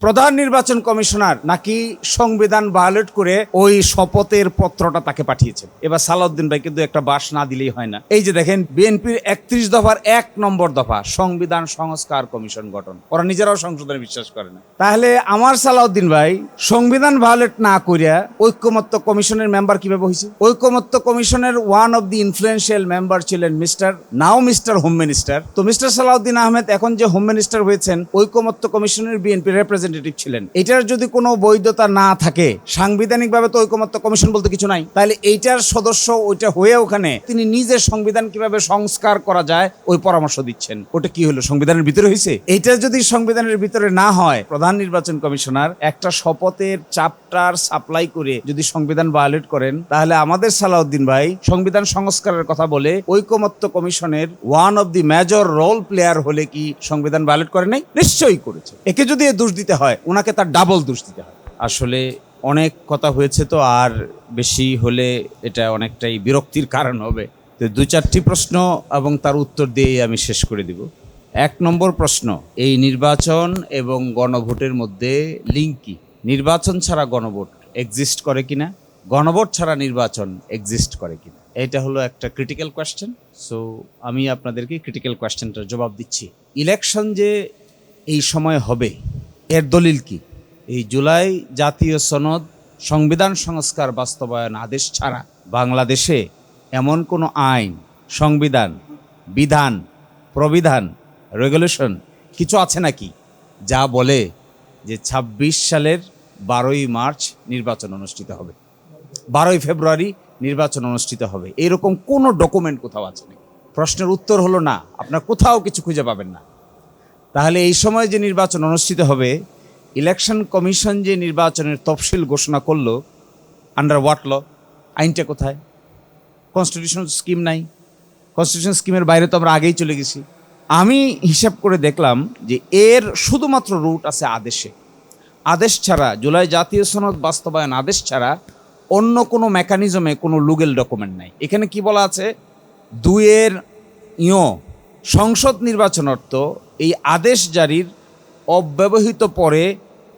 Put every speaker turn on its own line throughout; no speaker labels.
প্রধান নির্বাচন কমিশনার নাকি সংবিধান ভায়োলেট করে ওই শপথের পত্রটা তাকে পাঠিয়েছেন। এবার সালাউদ্দিন ভাই কিন্তু একটা বাস না দিলেই হয় না। এই যে দেখেন, বিএনপির 31 দফার 1 নম্বর দফা, সংবিধান সংস্কার কমিশন গঠন। ওরা নিজেরাও সংশোধনে বিশ্বাস করে না। তাহলে আমার সালাউদ্দিন ভাই সংবিধান ভায়োলেট না করিয়া ঐক্যমত্য কমিশনের মেম্বার কিভাবে হয়েছে? ঐক্যমত্য কমিশনের one of the influential member ছিলেন মিস্টার হোম মিনিস্টার। তো মিস্টার সালাউদ্দিন আহমেদ এখন যে হোম মিনিস্টার হয়েছেন, ঐক্যমত্য কমিশনের বিএনপি রিপ্রেজেন্টেটিভ ছিলেন। এটার যদি কোনো বৈধতা না থাকে, সাংবিধানিকভাবে তো ঐকমত্য কমিশন বলতে কিছু নাই, তাহলে এইটার সদস্য ওইটা হয়ে ওখানে তিনি নিজের সংবিধান কিভাবে সংস্কার করা যায় ওই পরামর্শ দিচ্ছেন। ওটা কি হলো, সংবিধানের ভিতরে হয়েছে? এইটা যদি সংবিধানের ভিতরে না হয়, প্রধান নির্বাচন কমিশনার একটা শপথের চ্যাপ্টার সাপ্লাই করে যদি সংবিধান ভায়োলেট করেন, তাহলে আমাদের সালাউদ্দিন ভাই সংবিধান সংস্কারের কথা বলে ঐকমত্য কমিশনের one of the major role player হলে কি সংবিধান ভায়োলেট করে নাই? নিশ্চয়ই করেছে। একে যদি দোষ দিতে হয়, ওনাকে তার ডাবল দোষ দিতে হয়। আসলে অনেক কথা হয়েছে, তো আর বেশি হলে এটা অনেকটাই বিরক্তির কারণ হবে। তো 2-4টি প্রশ্ন এবং তার উত্তর দিয়ে আমি শেষ করে দিব। 1 নম্বর প্রশ্ন, এই নির্বাচন এবং গণভোটের মধ্যে লিঙ্ক কি? নির্বাচন ছাড়া গণভোট এক্সিস্ট করে কিনা, গণভোট ছাড়া নির্বাচন এক্সিস্ট করে কিনা, এটা হলো একটা ক্রিটিক্যাল কোয়েশ্চেন। সো আমি আপনাদেরকে ক্রিটিক্যাল কোয়েশ্চেনটার জবাব দিচ্ছি। ইলেকশন যে এই সময় হবে, এর দলিল কি? এই জুলাই জাতীয় সনদ সংবিধান সংস্কার বাস্তবায়ন আদেশ ছাড়া বাংলাদেশে এমন কোনো আইন, সংবিধান, বিধান, প্রবিধান, রেগুলেশন কিছু আছে নাকি যা বলে যে 26 সালের 12ই মার্চ নির্বাচন অনুষ্ঠিত হবে, 12ই ফেব্রুয়ারি নির্বাচন অনুষ্ঠিত হবে? এরকম কোনো ডকুমেন্ট কোথাও আছে নাকি? প্রশ্নের উত্তর হলো না, আপনার কোথাও কিছু খুঁজে পাবেন না। তাহলে এই সময় যে নির্বাচন অনুষ্ঠিত হবে, ইলেকশন কমিশন যে নির্বাচনের তফসিল ঘোষণা করলো, আন্ডার হোয়াট ল? আইনটা কোথায়? কনস্টিটিউশন স্কিম নাই। কনস্টিটিউশন স্কিমের বাইরে তো আমরা আগেই চলে গেছি। আমি হিসাব করে দেখলাম যে এর শুধুমাত্র রুট আছে আদেশে। আদেশ ছাড়া, জুলাই জাতীয় সনদ বাস্তবায়ন আদেশ ছাড়া অন্য কোনো মেকানিজমে কোনো লিগ্যাল ডকুমেন্ট নাই। এখানে কি বলা আছে? 2 সংসদ নির্বাচন অর্থ এই আদেশ জারির অব্যবহিত পরে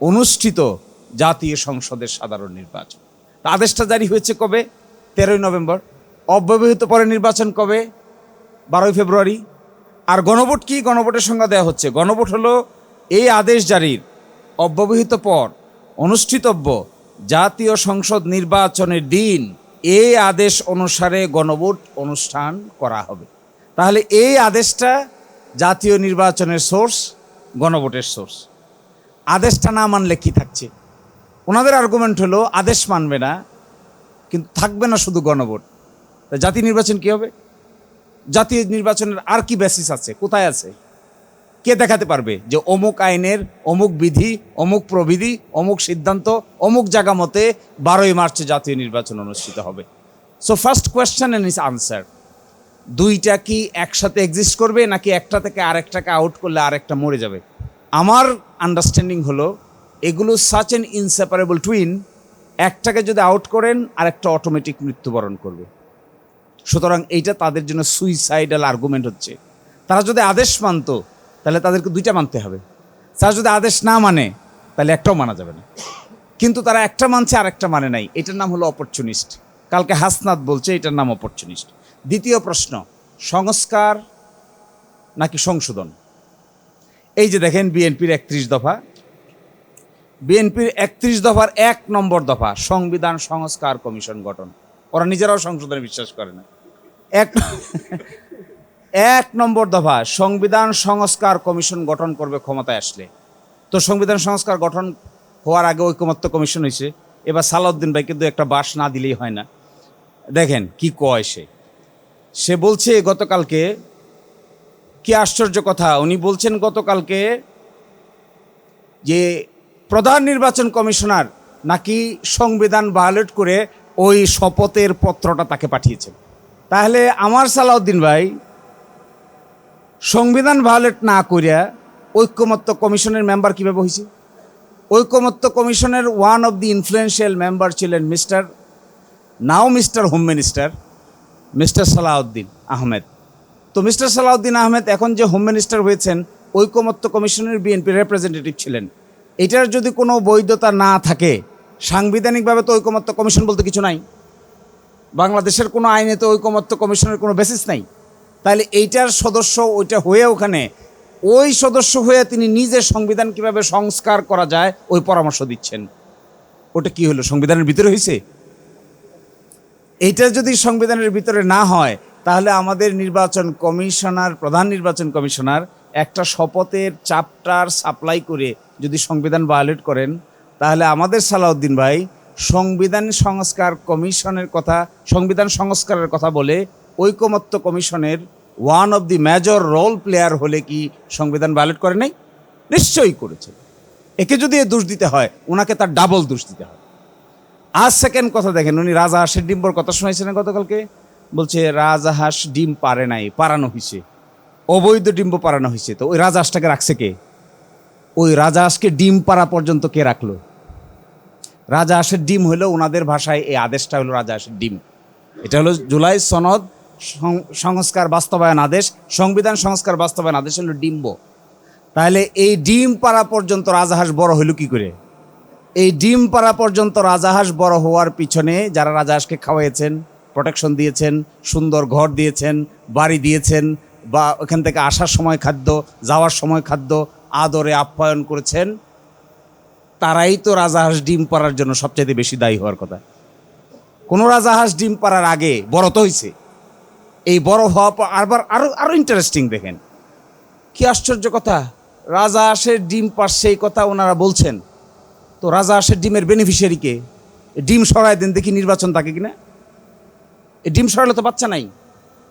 অনুষ্ঠিত জাতীয় সংসদের সাধারণ নির্বাচন। আদেশটা জারি হয়েছে কবে? 13ই নভেম্বর। অব্যবহিত পরে নির্বাচন কবে? 12ই ফেব্রুয়ারি। আর গণভোট কি? গণভোটের সংজ্ঞা দেওয়া হচ্ছে। গণভোট হলো এই আদেশ জারির অব্যবহিত পর অনুষ্ঠিতব্য জাতীয় সংসদ নির্বাচনের দিন এই আদেশ অনুসারে গণভোট অনুষ্ঠান করা হবে। তাহলে এই আদেশটা জাতীয় নির্বাচনের সোর্স, গণভোটের সোর্স। আদেশটা না মানলে কি থাকছে? ওনাদের আর্গুমেন্ট হলো আদেশ মানবে না, কিন্তু থাকবে না শুধু গণভোট। জাতীয় নির্বাচন কি হবে? জাতীয় নির্বাচনের আর কি বেসিস আছে? কোথায় আছে? কে দেখাতে পারবে যে অমুক আইনের অমুক বিধি, অমুক প্রবিধি, অমুক সিদ্ধান্ত, অমুক জায়গা মতে 12ই মার্চে জাতীয় নির্বাচন অনুষ্ঠিত হবে? So first question and is answer. দুইটা কি একসাথে এক্সিস্ট করবে, নাকি একটা থেকে আরেকটাকে আউট করলে আরেকটা মরে যাবে? আমার আন্ডারস্ট্যান্ডিং হলো এগুলো সাচ এন ইনসেপারেবল টুইন। একটাকে যদি আউট করেন আরেকটা অটোমেটিক মৃত্যুবরণ করবে। সুতরাং এইটা তাদের জন্য সুইসাইডাল আর্গুমেন্ট হচ্ছে। তারা যদি আদেশ মানত তাহলে তাদেরকে দুইটা মানতে হবে। তারা যদি আদেশ না মানে তাহলে একটাও মানা যাবে না। কিন্তু তারা একটা মানছে আর একটা মানে নাই। এটার নাম হলো অপরচুনিস্ট। কালকে হাসনাত বলছে এটার নাম অপরচুনিস্ট। দ্বিতীয় প্রশ্ন, সংস্কার নাকি সংশোধন? এই যে দেখেন, বিএনপির 31 দফা, বিএনপির 31 দফার 1 নম্বর দফা, সংবিধান সংস্কার কমিশন গঠন। ওরা নিজেরাও সংশোধনে বিশ্বাস করে না। 1 নম্বর দফা, সংবিধান সংস্কার কমিশন গঠন করবে ক্ষমতায় আসলে। তো সংবিধান সংস্কার গঠন হওয়ার আগে ঐকমত্য কমিশন হয়েছে। এবার সালাউদ্দিন ভাই কিন্তু একটা বাস না দিলেই হয় না। দেখেন কি কয় সে বলছে গতকালকে, কি আশ্চর্য কথা, উনি বলছেন গতকালকে যে প্রধান নির্বাচন কমিশনার নাকি সংবিধান ভায়োলেট করে ওই শপথের পত্রটা তাকে পাঠিয়েছেন। তাহলে আমার সালাউদ্দিন ভাই সংবিধান ভায়োলেট না করিয়া ঐক্যমত্য কমিশনের মেম্বার কিভাবে হয়েছে? ঐক্যমত্য কমিশনের one of the influential member ছিলেন mister home minister mister Salahuddin Ahmed. তো মিস্টার সালাউদ্দিন আহমেদ এখন যে হোম মিনিস্টার হয়েছেন, ঐক্যমত্য কমিশনের বিএনপি রিপ্রেজেন্টেটিভ ছিলেন। এটার যদি কোনো বৈধতা না থাকে, সাংবিধানিকভাবে তো ঐকমত্য কমিশন বলতে কিছু নাই, বাংলাদেশের কোনো আইনে তো ঐকমত্য কমিশনের কোনো বেসিস নাই। তাহলে এইটার সদস্য ওইটা হয়ে ওখানে ওই সদস্য হয়ে তিনি নিজের সংবিধান কিভাবে সংস্কার করা যায় ওই পরামর্শ দিচ্ছেন। ওটা কি হলো, সংবিধানের ভিতরে হয়েছে? এইটা যদি সংবিধানের ভিতরে না হয়, তাহলে আমাদের নির্বাচন কমিশনার, প্রধান নির্বাচন কমিশনার একটা শপথের চ্যাপ্টার সাপ্লাই করে যদি সংবিধান ভায়োলেট করেন, তাহলে আমাদের সালাউদ্দিন ভাই সংবিধান সংস্কার কমিশনের কথা, সংবিধান সংস্কারের কথা বলে ঐকমত্য কমিশনের one of the major role player হলে কি সংবিধান ভায়োলেট করে নাই? নিশ্চয়ই করেছে। একে যদি এ দোষ দিতে হয়, ওনাকে তার ডাবল দোষ দিতে হয়। আর সেকেন্ড কথা দেখেন, উনি রাজাহাঁসের ডিম্বর কথা শোনাইছিলেন গতকালকে, বলছে রাজাহাঁস ডিম পারে নাই, পারানো হয়েছে, অবৈধ ডিম্ব পারানো হয়েছে। তো ওই রাজাহাঁসটাকে রাখছে কে? ওই রাজাহাঁসকে ডিম পাড়া পর্যন্ত কে রাখলো? রাজাহাঁসের ডিম হলো ওনাদের ভাষায়, এই আদেশটা হলো রাজাহাঁসের ডিম। এটা হলো জুলাই সনদ সংস্কার বাস্তবায়ন আদেশ, সংবিধান সংস্কার বাস্তবায়ন আদেশ হলো ডিম্ব। তাহলে এই ডিম পাড়া পর্যন্ত রাজাহাঁস বড় হইল কি করে? এই ডিম পাড়া পর্যন্ত রাজাহাঁস বড় হওয়ার পিছনে যারা রাজাহাঁসকে খাওয়াইছেন, প্রোটেকশন দিয়েছেন, সুন্দর ঘর দিয়েছেন, বাড়ি দিয়েছেন, বা ওখান থেকে আসার সময় খাদ্য, যাওয়ার সময় খাদ্য, আদরে আপ্যায়ন করেছেন, তারাই তো রাজাহাঁস ডিম পাড়ার জন্য সবচাইতে বেশি দায়ী হওয়ার কথা। কোনো রাজাহাঁস ডিম পাড়ার আগে বড় তো হয়েছে। এই বড় হওয়া আবার আরো ইন্টারেস্টিং দেখেন, কি আশ্চর্য কথা, রাজাহাঁসের ডিম পাড়ছে এই কথা ওনারা বলছেন। তো রাজাহাঁসের ডিমের বেনিফিশিয়ারিকে ডিম সরাই দেন, দেখি নির্বাচন থাকে কিনা। এই ডিম সরালে তো বাচ্চা নাই।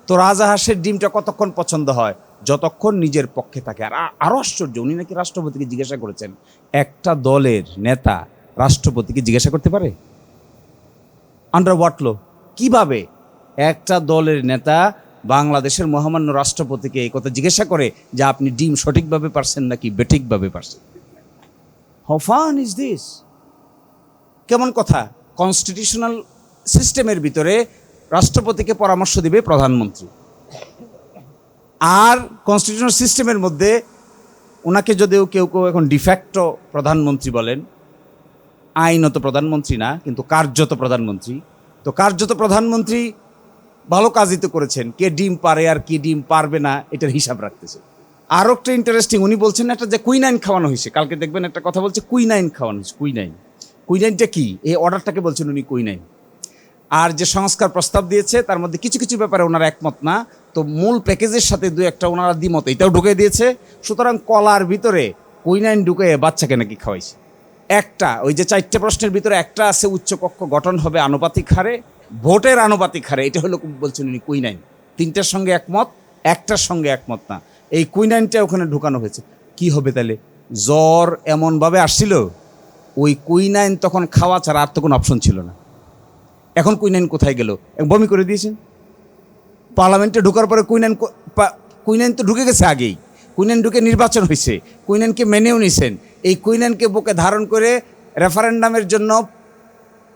তো রাজাহাঁসের ডিমটা কতক্ষণ পছন্দ হয়? যতক্ষণ নিজের পক্ষে থাকে। আর আরও আশ্চর্য, উনি নাকি রাষ্ট্রপতিকে জিজ্ঞাসা করেছেন, একটা দলের নেতা রাষ্ট্রপতিকে জিজ্ঞাসা করতে পারে? আন্ডার হোয়াট ল? কিভাবে একটা দলের নেতা বাংলাদেশের মহামান্য রাষ্ট্রপতিকে এই কথা জিজ্ঞাসা করে যে আপনি ডিম সঠিকভাবে পারছেন নাকি বেঠিকভাবে পারছেন? How fun is this? কেমন কথা? কনস্টিটিউশনাল সিস্টেমের ভিতরে রাষ্ট্রপতিকে পরামর্শ দিবে প্রধানমন্ত্রী, আর কনস্টিটিউশনাল সিস্টেমের মধ্যে ওনাকে যদিও কেউ কেউ এখন ডিফ্যাক্টো প্রধানমন্ত্রী বলেন, আইনত প্রধানমন্ত্রী না কিন্তু কার্যত প্রধানমন্ত্রী। তো কার্যত প্রধানমন্ত্রী ভালো কাজই তো করেছেন, কে ডিম পারে আর কি ডিম পারবে না এটার হিসাব রাখতেছে। আরও একটা ইন্টারেস্টিং, উনি বলছেন একটা যে কুইনাইন খাওয়ানো হয়েছে, কালকে দেখবেন একটা কথা বলছে কুইনাইন খাওয়ানো হয়েছে। কুইনাইনটা কি? এই অর্ডারটাকে বলছেন উনি কুইনাইন। আর যে সংস্কার প্রস্তাব দিয়েছে তার মধ্যে কিছু কিছু ব্যাপারে ওনারা একমত না, তো মূল প্যাকেজের সাথে দু একটা ওনারা দ্বিমত, এটাও ঢুকে দিয়েছে। সুতরাং কলার ভিতরে কুইনাইন ঢুকে বাচ্চাকে নাকি খাওয়াইছে। একটা ওই যে 4টে প্রশ্নের ভিতরে একটা আছে উচ্চকক্ষ গঠন হবে আনুপাতিক হারে, ভোটের আনুপাতিক হারে, এটা হলো বলছেন উনি কুইনাইন। 3টার সঙ্গে একমত, একটার সঙ্গে একমত না, এই কুইনাইনটা ওখানে ঢুকানো হয়েছে। কি হবে তাহলে? জ্বর এমনভাবে আসছিল, ওই কুইনাইন তখন খাওয়া ছাড়া আর তো কোনো অপশন ছিল না। এখন কুইনাইন কোথায় গেল? বমি করে দিয়েছেন। পার্লামেন্টে ঢোকার পরে কুইনাইন তো ঢুকে গেছে আগেই, কুইনাইন ঢুকে নির্বাচন হয়েছে, কুইনাইনকে মেনেও নিছেন। এই কুইনাইনকে বুকে ধারণ করে রেফারেন্ডামের জন্য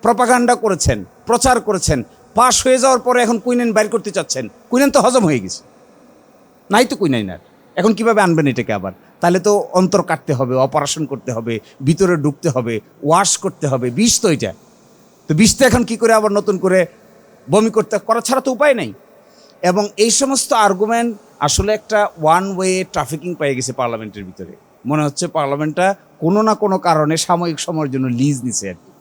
প্রপাগান্ডা করেছেন, প্রচার করেছেন, পাশ হয়ে যাওয়ার পরে এখন কুইনাইন বাইর করতে চাচ্ছেন। কুইনাইন তো হজম হয়ে গেছে, নাই তো কুইনাইন আর। এখন কিভাবে আনবেন এটাকে আবার? তাহলে তো অন্তর কাটতে হবে, অপারেশন করতে হবে, ভিতরে ঢুকতে হবে, ওয়াশ করতে হবে, বিষ তো এটা। তো বিষটা এখন কি করে আবার নতুন করে বমি করা ছাড়া তো উপায় নাই। এবং এই সমস্ত আর্গুমেন্ট আসলে একটা ওয়ান ওয়ে ট্রাফিকিং পেয়ে গেছে পার্লামেন্টের ভিতরে। মনে হচ্ছে পার্লামেন্টটা কোনো না কোনো কারণে সাময়িক সময়ের জন্য লিজ নিছে আর কি।